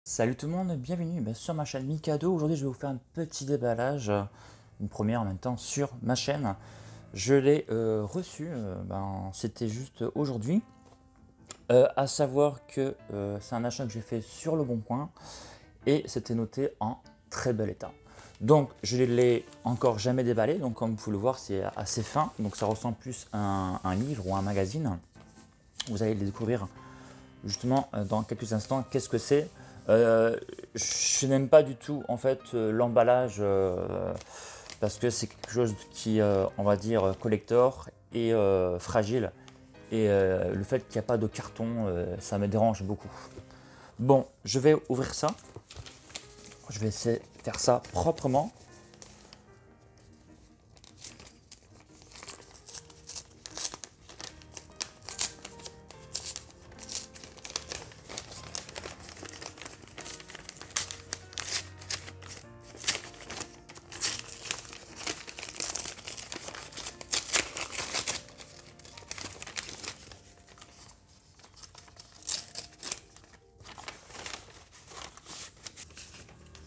Salut tout le monde, bienvenue sur ma chaîne Mikado. Aujourd'hui, je vais vous faire un petit déballage, une première en même temps sur ma chaîne. Je l'ai reçu, c'était juste aujourd'hui. À savoir que c'est un achat que j'ai fait sur Le Bon Coin et c'était noté en très bel état. Donc, je ne l'ai encore jamais déballé. Donc, comme vous pouvez le voir, c'est assez fin. Donc, ça ressemble plus à un livre ou un magazine. Vous allez le découvrir justement dans quelques instants. Qu'est-ce que c'est? Je n'aime pas du tout en fait l'emballage parce que c'est quelque chose qui, on va dire, collector et fragile. Et le fait qu'il n'y a pas de carton, ça me dérange beaucoup. Bon, je vais ouvrir ça. Je vais essayer de faire ça proprement.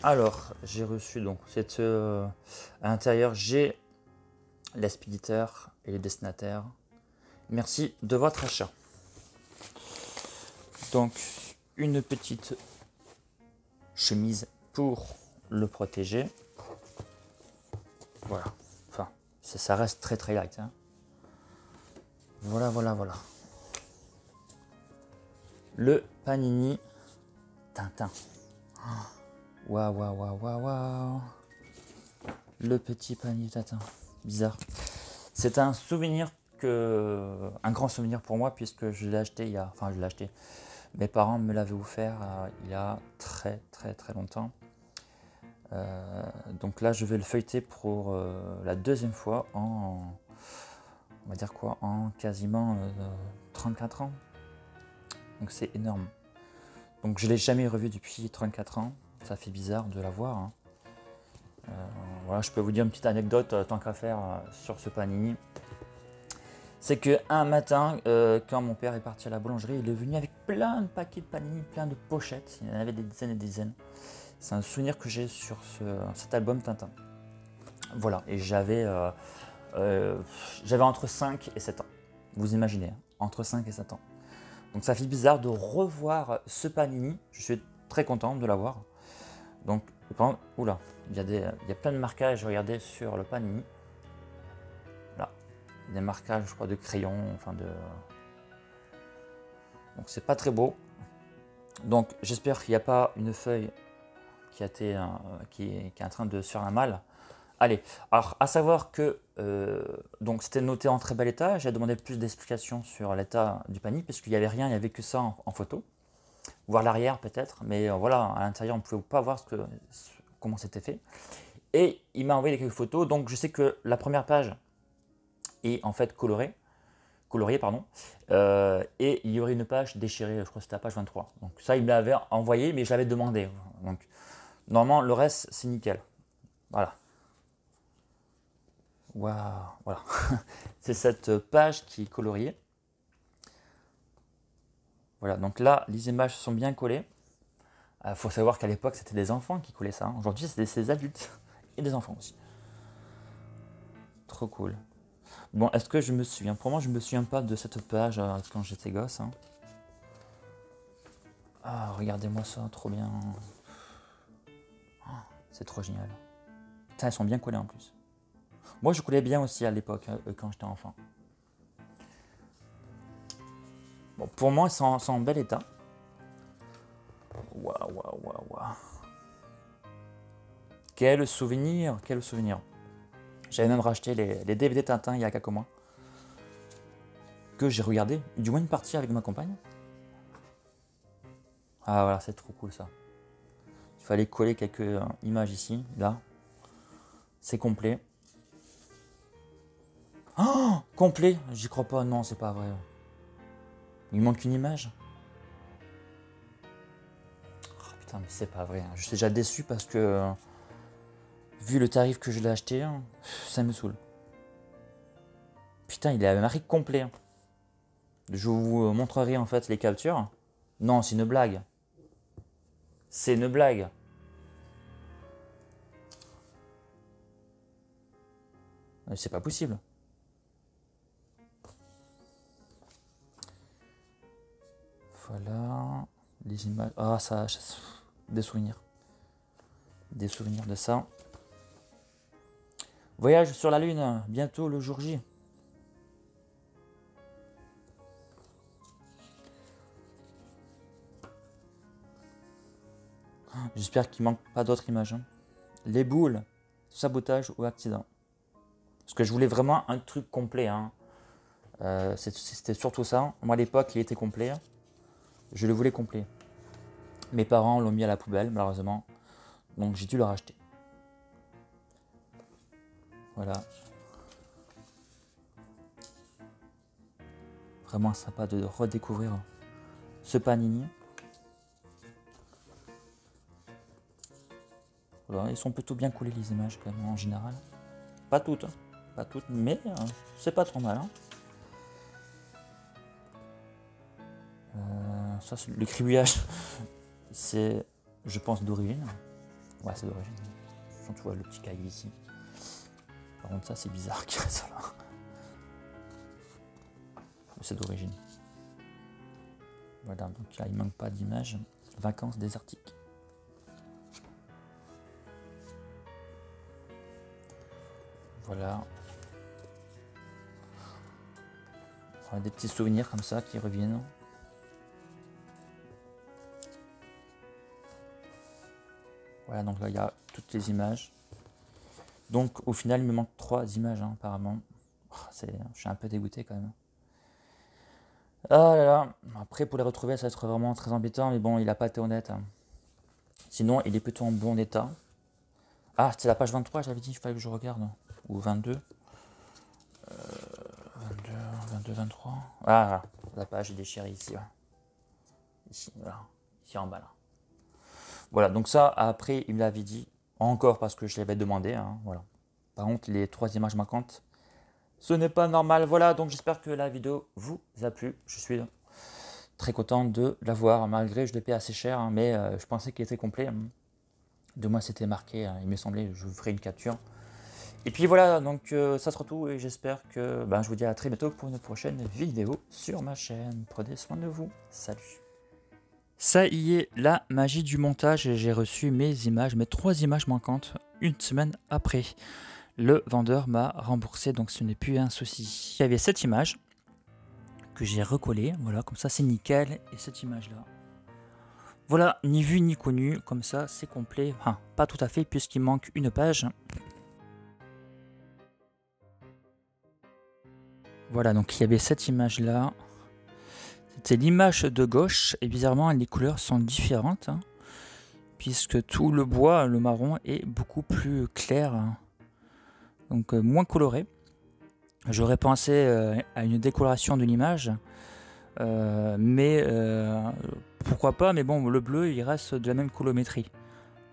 Alors, j'ai reçu donc à l'intérieur, j'ai l'expéditeur et le destinataire. Merci de votre achat. Donc, une petite chemise pour le protéger. Voilà. Enfin, ça reste très très light. Hein. Voilà, voilà, voilà. Le Panini Tintin. Waouh, waouh, waouh, waouh, waouh. Le petit Panini Tintin. Bizarre. C'est un souvenir un grand souvenir pour moi puisque je l'ai acheté enfin je l'ai acheté. Mes parents me l'avaient offert il y a très très très longtemps. Donc là, je vais le feuilleter pour la deuxième fois on va dire quoi, en quasiment 34 ans. Donc c'est énorme. Donc je ne l'ai jamais revu depuis 34 ans. Ça fait bizarre de l'avoir. Hein. Voilà, je peux vous dire une petite anecdote tant qu'à faire sur ce Panini. C'est qu'un matin, quand mon père est parti à la boulangerie, il est venu avec plein de paquets de Panini, plein de pochettes. Il y en avait des dizaines et des dizaines. C'est un souvenir que j'ai sur cet album Tintin. Voilà, et j'avais entre 5 et 7 ans. Vous imaginez, hein, entre 5 et 7 ans. Donc ça fait bizarre de revoir ce Panini. Je suis très content de l'avoir. Donc, oula, il y a plein de marquages, regardez, sur le Panini. Là, des marquages, je crois, de crayon, donc c'est pas très beau. Donc j'espère qu'il n'y a pas une feuille qui est en train de se faire un mal. Allez, alors à savoir que donc c'était noté en très bel état. J'ai demandé plus d'explications sur l'état du Panini parce qu'il n'y avait rien, il n'y avait que ça en photo. Voir l'arrière peut-être, mais voilà, à l'intérieur on ne pouvait pas voir comment c'était fait. Et il m'a envoyé quelques photos, donc je sais que la première page est en fait coloriée, pardon, et il y aurait une page déchirée, je crois que c'était la page 23. Donc ça, il me l'avait envoyé, mais je l'avais demandé. Donc normalement, le reste, c'est nickel. Voilà. Waouh, voilà. C'est cette page qui est coloriée. Voilà, donc là, les images sont bien collées. Il faut savoir qu'à l'époque, c'était des enfants qui collaient ça. Hein. Aujourd'hui, c'est des adultes et des enfants aussi. Trop cool. Bon, est-ce que je me souviens? Pour moi, je ne me souviens pas de cette page quand j'étais gosse. Hein. Ah, regardez-moi ça, trop bien. C'est trop génial. Putain, elles sont bien collées en plus. Moi, je collais bien aussi à l'époque, quand j'étais enfant. Bon, pour moi, c'est en bel état. Waouh, waouh, waouh, waouh. Quel souvenir, quel souvenir. J'avais même racheté les DVD Tintin il y a quelques mois. Que j'ai regardé, du moins une partie avec ma compagne. Ah voilà, c'est trop cool ça. Il fallait coller quelques images ici, là. C'est complet. Oh, complet. J'y crois pas, non, c'est pas vrai. Il manque une image. Oh, putain, mais c'est pas vrai. Hein. Je suis déjà déçu parce que, vu le tarif que je l'ai acheté, hein, ça me saoule. Putain, il est marqué complet. Hein. Je vous montrerai en fait les captures. Non, c'est une blague. C'est une blague. C'est pas possible. Voilà. Les images. Ah, ça. Des souvenirs. Des souvenirs de ça. Voyage sur la Lune. Bientôt le jour J. J'espère qu'il manque pas d'autres images. Hein. Les boules. Sabotage ou accident. Parce que je voulais vraiment un truc complet. Hein. C'était surtout ça. Moi à l'époque il était complet. Je le voulais complet. Mes parents l'ont mis à la poubelle malheureusement. Donc j'ai dû le racheter. Voilà. Vraiment sympa de redécouvrir ce Panini. Voilà, ils sont plutôt bien coulés les images quand même en général. Pas toutes. Hein. Pas toutes, mais c'est pas trop mal. Hein. Ça, le cribouillage, c'est, je pense, d'origine. Ouais, c'est d'origine. Tu vois le petit cahier ici. Par contre, ça, c'est bizarre qu'il reste là. C'est d'origine. Voilà, donc là, il manque pas d'image. Vacances désertiques. Voilà. Des petits souvenirs comme ça qui reviennent. Voilà, donc là il y a toutes les images. Donc au final il me manque 3 images hein, apparemment. Je suis un peu dégoûté quand même. Ah là là, après pour les retrouver ça va être vraiment très embêtant, mais bon il a pas été honnête. Hein. Sinon il est plutôt en bon état. Ah c'est la page 23 j'avais dit, il fallait que je regarde. Ou 22. 22, 23. Ah la page est déchirée ici. Ouais. Ici, voilà. Ici en bas là. Voilà, donc ça, après, il me l'avait dit, encore parce que je l'avais demandé, hein, voilà. Par contre, les 3 images manquantes, ce n'est pas normal. Voilà, donc j'espère que la vidéo vous a plu. Je suis très content de l'avoir, malgré je l'ai payé assez cher, hein, mais je pensais qu'il était complet. Hein. De moi, c'était marqué, hein, il me semblait, je vous ferai une capture. Et puis voilà, donc ça sera tout, et j'espère que je vous dis à très bientôt pour une prochaine vidéo sur ma chaîne. Prenez soin de vous, salut. Ça y est, la magie du montage, j'ai reçu mes images, mes 3 images manquantes, une semaine après. Le vendeur m'a remboursé, donc ce n'est plus un souci. Il y avait cette image que j'ai recollée, voilà, comme ça c'est nickel, et cette image-là. Voilà, ni vu ni connu, comme ça c'est complet, enfin pas tout à fait puisqu'il manque une page. Voilà, donc il y avait cette image-là. C'est l'image de gauche et bizarrement les couleurs sont différentes hein, puisque tout le bois, le marron est beaucoup plus clair, hein, donc moins coloré. J'aurais pensé à une décoloration de l'image, mais pourquoi pas, mais bon le bleu il reste de la même colorimétrie.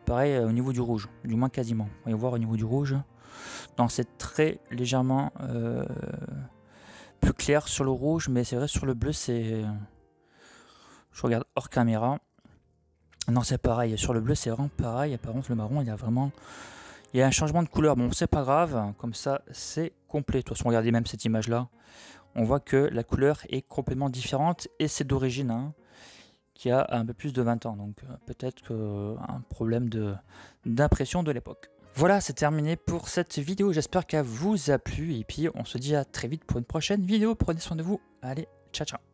Pareil au niveau du rouge, du moins quasiment. On va voir au niveau du rouge, non c'est très légèrement plus clair sur le rouge, mais c'est vrai sur le bleu c'est... Je regarde hors caméra. Non c'est pareil, sur le bleu c'est vraiment pareil. Par contre le marron il y a vraiment... Il y a un changement de couleur, bon c'est pas grave, comme ça c'est complet. De toute façon regardez même cette image là. On voit que la couleur est complètement différente et c'est d'origine, hein, qui a un peu plus de 20 ans. Donc peut-être qu'un problème d'impression de l'époque. Voilà, c'est terminé pour cette vidéo. J'espère qu'elle vous a plu. Et puis, on se dit à très vite pour une prochaine vidéo. Prenez soin de vous. Allez, ciao, ciao.